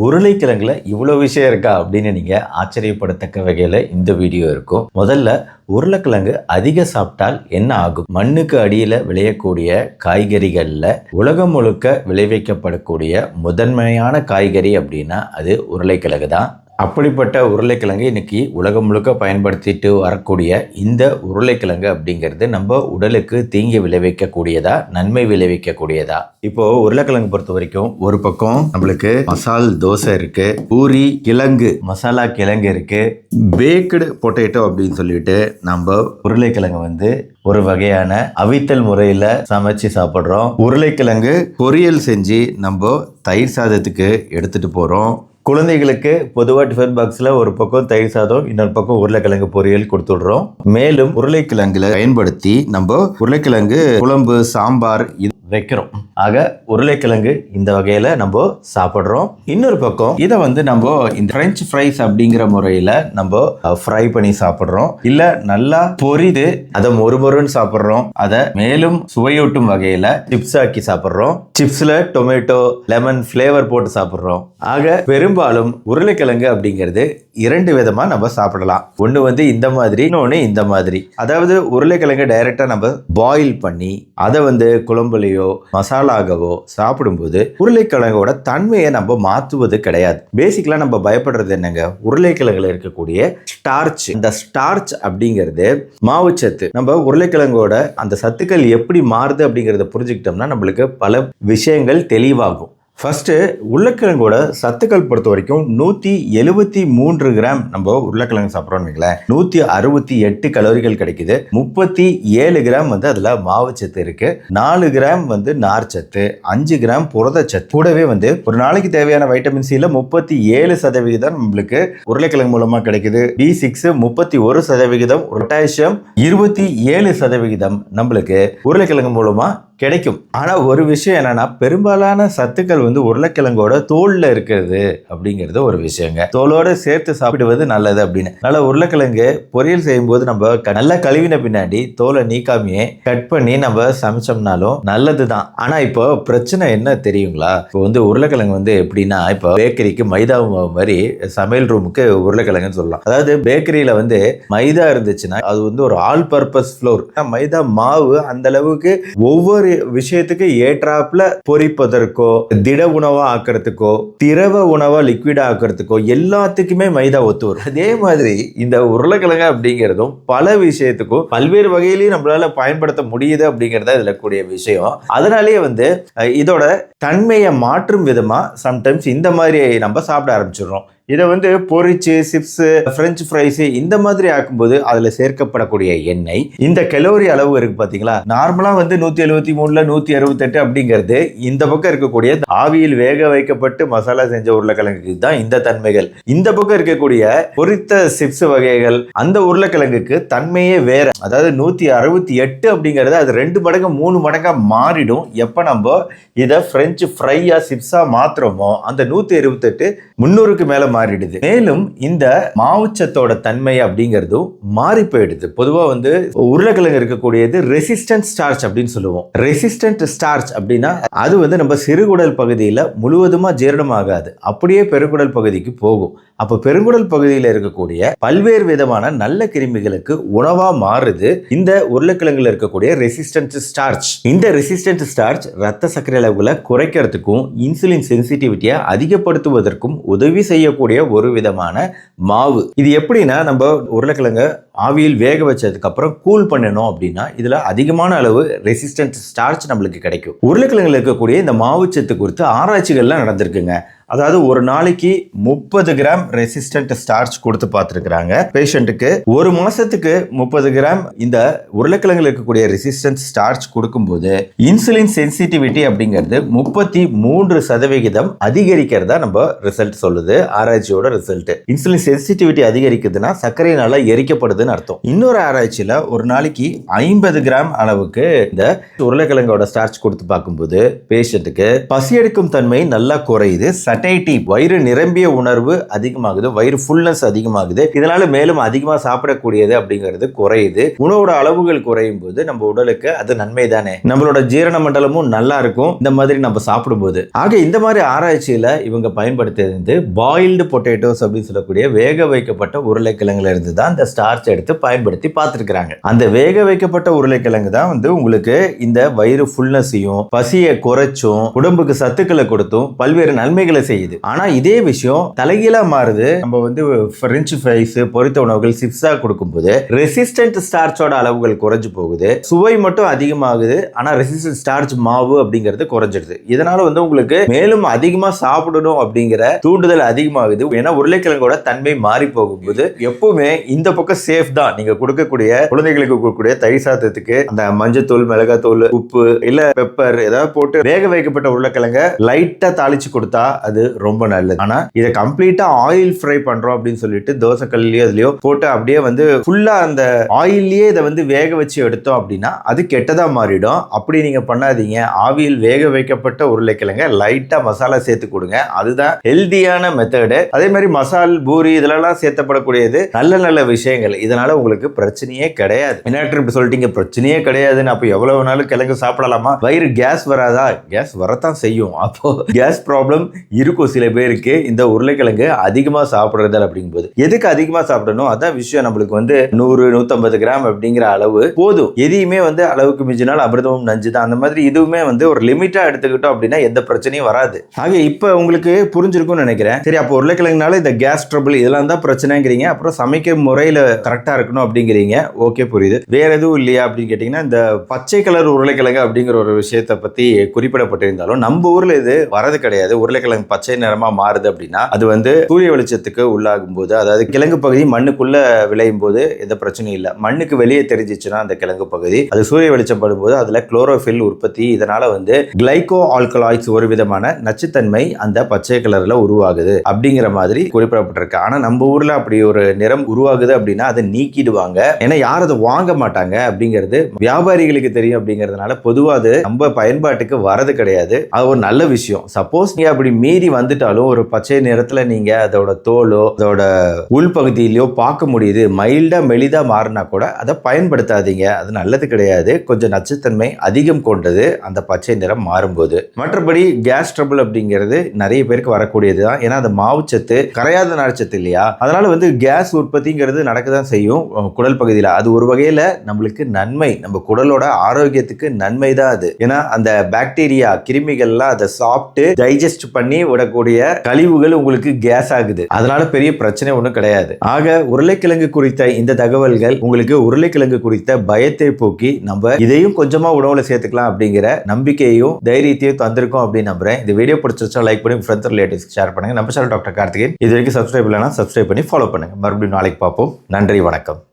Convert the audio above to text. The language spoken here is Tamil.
உருளைக்கிழங்குல இவ்வளோ விஷயம் இருக்கா அப்படின்னு நீங்க ஆச்சரியப்படத்தக்க வகையில இந்த வீடியோ இருக்கும். முதல்ல உருளைக்கிழங்கு அதிக சாப்பிட்டால் என்ன ஆகும்? மண்ணுக்கு அடியில விளையக்கூடிய காய்கறிகள்ல உலகம் முழுக்க விளைவிக்கப்படக்கூடிய முதன்மையான காய்கறி அப்படின்னா அது உருளைக்கிழங்கு தான். அப்படிப்பட்ட உருளைக்கிழங்கு இன்னைக்கு உலகம் முழுக்க பயன்படுத்திட்டு வரக்கூடிய இந்த உருளைக்கிழங்கு அப்படிங்கிறது நம்ம உடலுக்கு தீங்கி விளைவிக்கக்கூடியதா, நன்மை விளைவிக்கக்கூடியதா? இப்போ உருளைக்கிழங்கு பொறுத்த வரைக்கும் ஒரு பக்கம் நம்மளுக்கு மசால் தோசை இருக்கு, பூரி கிழங்கு மசாலா கிழங்கு இருக்கு, பேக்டு பொட்டேட்டோ அப்படின்னு சொல்லிட்டு நம்ம உருளைக்கிழங்கு ஒரு வகையான அவித்தல் முறையில சமைச்சு சாப்பிட்றோம். உருளைக்கிழங்கு பொரியல் செஞ்சு நம்ம தயிர் சாதத்துக்கு எடுத்துட்டு போறோம். குழந்தைகளுக்கு பொதுவாக டிஃபன் பாக்ஸில் ஒரு பக்கம் தயிர் சாதம், இன்னொரு பக்கம் உருளைக்கிழங்கு பொரியல் கொடுத்துடுறோம். மேலும் உருளைக்கிழங்குல பயன்படுத்தி நம்ம உருளைக்கிழங்கு குழம்பு, சாம்பார் வைக்கிறோம். ஆக உருளைக்கிழங்கு இந்த வகையில நம்ம சாப்பிட்றோம். இன்னொரு பக்கம் இதை நம்ம இந்த பிரெஞ்சு ஃப்ரைஸ் அப்படிங்கிற முறையில நம்ம ஃப்ரை பண்ணி சாப்பிட்றோம். இல்ல நல்லா பொரிது அதை மொறுமொறுன்னு சாப்பிட்றோம். அதை மேலும் சுவையூட்டும் வகையில சிப்ஸ் ஆக்கி சாப்பிட்றோம். சிப்ஸ்ல டொமேட்டோ, லெமன் ஃபிளேவர் போட்டு சாப்பிட்றோம். ஆக பெரும்பாலும் உருளைக்கிழங்கு அப்படிங்கிறது இரண்டு விதமா நம்ம சாப்பிடலாம். ஒண்ணு இந்த மாதிரி, இன்னொன்னு இந்த மாதிரி. அதாவது உருளைக்கிழங்கு டைரக்டா நம்ம பாயில் பண்ணி அதை குழம்புலையோ மசாலாகவோ சாப்பிடும்போது உருளைக்கிழங்கோட தன்மையை நம்ம மாற்றுவது கிடையாது. பேசிக்கலா நம்ம பயப்படுறது என்னங்க? உருளைக்கிழங்குல இருக்கக்கூடிய ஸ்டார்ச். இந்த ஸ்டார்ச் அப்படிங்கிறது மாவுச்சத்து. நம்ம உருளைக்கிழங்கோட அந்த சத்துக்கள் எப்படி மாறுது அப்படிங்கிறத புரிஞ்சுக்கிட்டோம்னா நம்மளுக்கு பல விஷயங்கள் தெளிவாகும். ஃபர்ஸ்ட் உருளைக்கிழங்கோட சத்துக்கள் பொறுத்த வரைக்கும் 173 கிராம் நம்ம உருளைக்கிழங்கு சாப்பிட்றோம்னு வைங்களேன், 168 கலோரிகள் கிடைக்குது. 37 கிராம் அதுல மாவுச்சத்து இருக்கு, 4 கிராம் நார்ச்சத்து, 5 கிராம் புரதச்சத்து. கூடவே ஒரு நாளைக்கு தேவையான வைட்டமின் சில 37% நம்மளுக்கு உருளைக்கிழங்கு மூலமா கிடைக்குது. B6 31%, பொட்டாசியம் 27% நம்மளுக்கு உருளைக்கிழங்கு மூலமா கிடைக்கும். ஆனா ஒரு விஷயம் என்னன்னா, பெரும்பாலான சத்துக்கள் உருளைக்கிழங்கோட தோல்ல இருக்கிறது அப்படிங்கிறது ஒரு விஷயங்க. தோலோட சேர்த்து சாப்பிடுவது நல்லது அப்படின்னு. அதனால உருளைக்கிழங்கு பொரியல் செய்யும் போது நம்ம நல்லா கழுவின பின்னாடி தோலை நீக்காமையே கட் பண்ணி நம்ம சமைச்சோம்னாலும் நல்லதுதான். ஆனா இப்போ பிரச்சனை என்ன தெரியுங்களா? இப்போ உருளைக்கிழங்கு எப்படின்னா, இப்போ பேக்கரிக்கு மைதா மாவு மாதிரி சமையல் ரூமுக்கு உருளைக்கிழங்குன்னு சொல்லலாம். அதாவது பேக்கரியில மைதா இருந்துச்சுன்னா அது ஒரு ஆல் பர்பஸ் ஃப்ளோர். மைதா மாவு அந்த அளவுக்கு ஒவ்வொரு விஷயத்துக்கு ஏற்றாப்புல பொரிப்பதற்கோ, திட உணவா ஆக்கிறதுக்கோ, திரவ உணவா லிக்விடா ஆக்கிறதுக்கோ எல்லாத்துக்குமே மைதா ஒத்து வரும். அதே மாதிரி இந்த உருளைக்கிழங்கு அப்படிங்கிறதும் பல விஷயத்துக்கும் பல்வேறு வகையிலையும் நம்மளால பயன்படுத்த முடியுது அப்படிங்கறத இதுல கூடிய விஷயம். அதனாலேயே இதோட தன்மையை மாற்றும் விதமா சம்டைம்ஸ் இந்த மாதிரி நம்ம சாப்பிட ஆரம்பிச்சிடுறோம். இதை பொரிச்சு சிப்ஸ், பிரெஞ்சு ஃப்ரைஸ் இந்த மாதிரி ஆக்கும்போது அதுல சேர்க்கப்படக்கூடிய எண்ணெய், இந்த கலோரி அளவு இருக்கு பாத்தீங்களா? நார்மலா 173ல 168 அப்படிங்கிறது இந்த பக்கம் இருக்கக்கூடிய ஆவியில் வேக வைக்கப்பட்டு மசாலா செஞ்ச உருளைக்கிழங்குக்கு தான் இந்த தன்மைகள். இந்த பக்கம் இருக்கக்கூடிய பொரித்த சிப்ஸ் வகைகள் அந்த உருளைக்கிழங்குக்கு தன்மையே வேற. அதாவது 168 அப்படிங்கிறது அது 2 மடங்கு 3 மடங்கா மாறிடும். எப்ப நம்ம இதை பிரெஞ்சு ஃப்ரையா சிப்ஸா மாத்திரமோ அந்த 168 300க்கு மேல மாறிடுது. மேலும் இந்த மாவுச்சத்தோட தன்மை அப்படிங்கிறதும் மாறி போயிடுது. பொதுவா உருளைக்கிழங்கு இருக்கக்கூடியது ரெசிஸ்டன்ட் ஸ்டார்ச் அப்படின்னு சொல்லுவோம். ரெசிஸ்டன்ட் ஸ்டார்ச் அப்படின்னா அது நம்ம சிறுகுடல் பகுதியில முழுவதுமா ஜீரணமாகாது, அப்படியே பெருங்குடல் பகுதிக்கு போகும். அப்ப பெருங்குடல் பகுதியில் இருக்கக்கூடிய பல்வேறு விதமான நல்ல கிருமிகளுக்கு உணவா மாறுது இந்த உருளைக்கிழங்குல இருக்கக்கூடிய ரெசிஸ்டன்ட் ஸ்டார்ச். இந்த ரெசிஸ்டன்ட் ஸ்டார்ச் ரத்த சர்க்கரை அளவுகளை குறைக்கிறதுக்கும் இன்சுலின் சென்சிட்டிவிட்டியை அதிகப்படுத்துவதற்கும் உதவி செய்யக்கூடிய ஒரு விதமான மாவு. இது எப்படின்னா, நம்ம உருளைக்கிழங்கு ஆவியில் வேக வச்சதுக்கு அப்புறம் கூல் பண்ணணும் அப்படின்னா இதுல அதிகமான அளவு ரெசிஸ்டன்ட் ஸ்டார்ச் நம்மளுக்கு கிடைக்கும். உருளைக்கிழங்குல இருக்கக்கூடிய இந்த மாவுச்சத்து குறித்து ஆராய்ச்சிகள்லாம் நடந்திருக்குங்க. அதாவது ஒரு நாளைக்கு 30 கிராம் ரெசிஸ்டன்ட் ஸ்டார்ச் கொடுத்து பார்த்துருக்காங்க பேஷண்ட்டுக்கு. ஒரு மாசத்துக்கு 30 கிராம் இந்த உருளைக்கிழங்குல இருக்கக்கூடிய ரெசிஸ்டன்ட் ஸ்டார்ச் கொடுக்கும்போது இன்சுலின் சென்சிட்டிவிட்டி அப்படிங்கிறது 33% அதிகரிக்கிறதா நம்ம ரிசல்ட் சொல்லுது, ஆராய்ச்சியோட ரிசல்ட். இன்சுலின் சென்சிட்டிவிட்டி அதிகரிக்குதுன்னா சர்க்கரையினால எரிக்கப்படுதுன்னு போகுதுன்னு அர்த்தம். இன்னொரு ஆராய்ச்சியில் ஒரு நாளைக்கு 50 கிராம் அளவுக்கு இந்த உருளைக்கிழங்கோட ஸ்டார்ச் கொடுத்து பார்க்கும்போது பேஷண்ட்டுக்கு பசி எடுக்கும் தன்மை நல்லா குறையுது, சட்டைட்டி வயிறு நிரம்பிய உணர்வு அதிகமாகுது, வயிறு ஃபுல்னஸ் அதிகமாகுது, இதனால மேலும் அதிகமாக சாப்பிடக்கூடியது அப்படிங்கிறது குறையுது. உணவோட அளவுகள் குறையும் போது நம்ம உடலுக்கு அது நன்மை தானே, நம்மளோட ஜீரண மண்டலமும் நல்லா இருக்கும் இந்த மாதிரி நம்ம சாப்பிடும்போது. ஆக இந்த மாதிரி ஆராய்ச்சியில இவங்க பயன்படுத்தியது பாயில்டு பொட்டேட்டோஸ் அப்படின்னு சொல்லக்கூடிய வேக வைக்கப்பட்ட உருளைக்கிழங்குல இருந்து தான் இந்த ஸ்டார்ச் எடுத்து பயன்படுத்தி பார்த்துருக்காங்க. அந்த வேக வைக்கப்பட்ட உருளைக்கிழங்கு தான் உங்களுக்கு இந்த வயிறு ஃபுல்னஸையும் பசியை குறைச்சும் உடம்புக்கு சத்துக்களை கொடுத்தும் பல்வேறு நன்மைகளை செய்யுது. ஆனா இதே விஷயம் தலைகீழா மாறுது. நம்ம பிரெஞ்ச் ஃப்ரைஸ் பொரித்த உணவுகள் சிப்ஸா கொடுக்கும்போது ரெசிஸ்டன்ட் ஸ்டார்ச்சோட அளவுகள் குறைஞ்சு போகுது, சுவை மட்டும் அதிகமாகுது, ஆனா ரெசிஸ்டன்ட் ஸ்டார்ச் மாவு அப்படிங்கிறது குறைஞ்சிடுது. இதனால உங்களுக்கு மேலும் அதிகமா சாப்பிடணும் அப்படிங்கிற தூண்டுதல் அதிகமாகுது. ஏன்னா உருளைக்கிழங்கோட தன்மை மாறி போகும்போது எப்பவுமே இந்த பக்கம் சேஃப் தான். நீங்க கொடுக்கக்கூடிய குழந்தைகளுக்கு கொடுக்கக்கூடிய தயிர் சாதத்துக்கு அந்த மஞ்சத்தூள், மிளகாத்தூள், உப்பு இல்ல பெப்பர் ஏதாவது போட்டு வேக வைக்கப்பட்ட உருளைக்கிழங்க லைட்டா தாளிச்சு கொடுத்தா அது ரொம்ப நல்லது. ஆனா இதை கம்ப்ளீட்டா ஆயில் ஃப்ரை பண்றோம் அப்படின்னு சொல்லிட்டு தோசை கல்லையோ அதுலயோ போட்டு அப்படியே ஃபுல்லா அந்த ஆயிலே இதை வேக வச்சு எடுத்தோம் அப்படின்னா அது கெட்டதா மாறிடும். அப்படி நீங்க பண்ணாதீங்க. ஆவியில் வேக வைக்கப்பட்ட உருளைக்கிழங்க லைட்டா மசாலா சேர்த்து கொடுங்க, அதுதான் ஹெல்தியான மெத்தடு. அதே மாதிரி மசால், பூரி இதெல்லாம் சேர்த்தப்படக்கூடியது நல்ல நல்ல விஷயங்கள். இதனால உங்களுக்கு பிரச்சனையே கிடையாது. என்ன இப்படி சொல்லிட்டீங்க, பிரச்சனையே கிடையாதுன்னு அப்போ எவ்வளவு நாளும் கிழங்கு சாப்பிடலாமா? வயிறு கேஸ் வராதா? கேஸ் வரத்தான் செய்யும். அப்போ கேஸ் ப்ராப்ளம் இருக்கும் சில பேருக்கு இந்த உருளைக்கிழங்கு அதிகமா சாப்பிடுறது அப்படிங்கும்போது. எதுக்கு அதிகமா சாப்பிடணும்? அதான் விஷயம். நம்மளுக்கு 100-150 கிராம் அப்படிங்கிற அளவு போதும். எதையுமே அளவுக்கு மிஞ்சினால் அமிர்தமும் நஞ்சு தான். அந்த மாதிரி இதுவுமே ஒரு லிமிட்டா எடுத்துக்கிட்டோம் அப்படின்னா எந்த பிரச்சனையும் வராது. ஆக இப்ப உங்களுக்கு புரிஞ்சிருக்கும்னு நினைக்கிறேன். சரி, அப்போ உருளைக்கிழங்குனால இந்த கேஸ் ட்ரபிள் இதெல்லாம் தான் பிரச்சனைங்கிறீங்க. அப்புறம் சமைக்க முறையில கரெக்டா இருக்கணும் அப்படிங்கிறீங்க. ஓகே, புரியுது. வேற எதுவும் இல்லையா அப்படின்னு கேட்டீங்கன்னா, இந்த பச்சை கலர் உருளைக்கிழங்கு அப்படிங்கிற ஒரு விஷயத்தை பத்தி குறிப்பிடப்பட்டிருந்தாலும் நம்ம ஊர்ல இது வரது கிடையாது. உருளைக்கிழங்கு பச்சை நிறமா மாறுது அப்படின்னா அது சூரிய வெளிச்சத்துக்கு உள்ளாகும் போது, அதாவது கிழங்கு பகுதி மண்ணுக்குள்ள விளையும் போது எந்த பிரச்சனையும் இல்லை. மண்ணுக்கு வெளியே தெரிஞ்சிச்சுன்னா அந்த கிழங்கு பகுதி அது சூரிய வெளிச்சம் படும்போது அதுல குளோரோஃபில் உற்பத்தி, இதனால கிளைகோ ஆல்கலாய்ட்ஸ் ஒரு விதமான நச்சுத்தன்மை அந்த பச்சை கலர்ல உருவாகுது அப்படிங்கிற மாதிரி குறிப்பிடப்பட்டிருக்கு. ஆனா நம்ம ஊர்ல அப்படி ஒரு நிறம் உருவாகுது அப்படின்னா அதை நீக்கிடுவாங்க. ஏன்னா யாரும் அதை வாங்க மாட்டாங்க அப்படிங்கிறது வியாபாரிகளுக்கு தெரியும். அப்படிங்கிறதுனால பொதுவாக அது நம்ம பயன்பாட்டுக்கு வரது கிடையாது. அது ஒரு நல்ல விஷயம். சப்போஸ் நீங்க அப்படி மீறி வந்துட்டாலும் ஒரு பச்சை நிறத்துல நீங்க அதோட தோலோ அதோட உள்பகுதியிலோ பார்க்க முடியுது, மைல்டா மெலிதா மாறினா கூட அதை பயன்படுத்தாதீங்க. அது நல்லது கிடையாது. கொஞ்சம் நச்சுத்தன்மை அதிகம் கொண்டது அந்த பச்சை நிறம் மாறும்போது. மற்றபடி கேஸ் ட்ரபிள் அப்படிங்கிறது நிறைய பேருக்கு வரக்கூடியது தான். ஏன்னா அந்த மாவுச்சத்து கரையாத நார்ச்சத்து இல்லையா, அதனால கேஸ் உற்பத்திங்கிறது நடக்கதான் செய்யும் குடல் பகுதியில். அது ஒரு வகையில நம்மளுக்கு நன்மை, நம்ம குடலோட ஆரோக்கியத்துக்கு நன்மை தான் அது. ஏன்னா அந்த பாக்டீரியா கிருமிகள்லாம் அதை சாப்பிட்டு டைஜஸ்ட் பண்ணி விடக்கூடிய கழிவுகள் உங்களுக்கு கேஸ் ஆகுது. அதனால பெரிய பிரச்சனை ஒன்றும் கிடையாது. ஆக உருளைக்கிழங்கு குறித்த இந்த தகவல்கள் உங்களுக்கு உருளைக்கிழங்கு குறித்த பயத்தை போக்கி நம்ம இதையும் கொஞ்சமா உணவுல சேர்த்துக்கலாம் அப்படிங்கிற நம்பிக்கையையும் தைரியத்தையும் தந்திருக்கோம் அப்படின்னு நம்புறேன். இந்த வீடியோ பிடிச்சிருச்சா லைக் பண்ணி ஃப்ரெண்ட்ஸ் ரிலேட்டிவ்ஸ் ஷேர் பண்ணுங்க. நம்ம சேனல் டாக்டர் கார்த்திகேயன். இது வரைக்கும் சப்ஸ்கிரைப் இல்லைனா சப்ஸ்கிரைப் பண்ணி ஃபாலோ பண்ணுங்க. மறுபடியும் நாளைக்கு பார்ப்போம். நன்றி, வணக்கம்.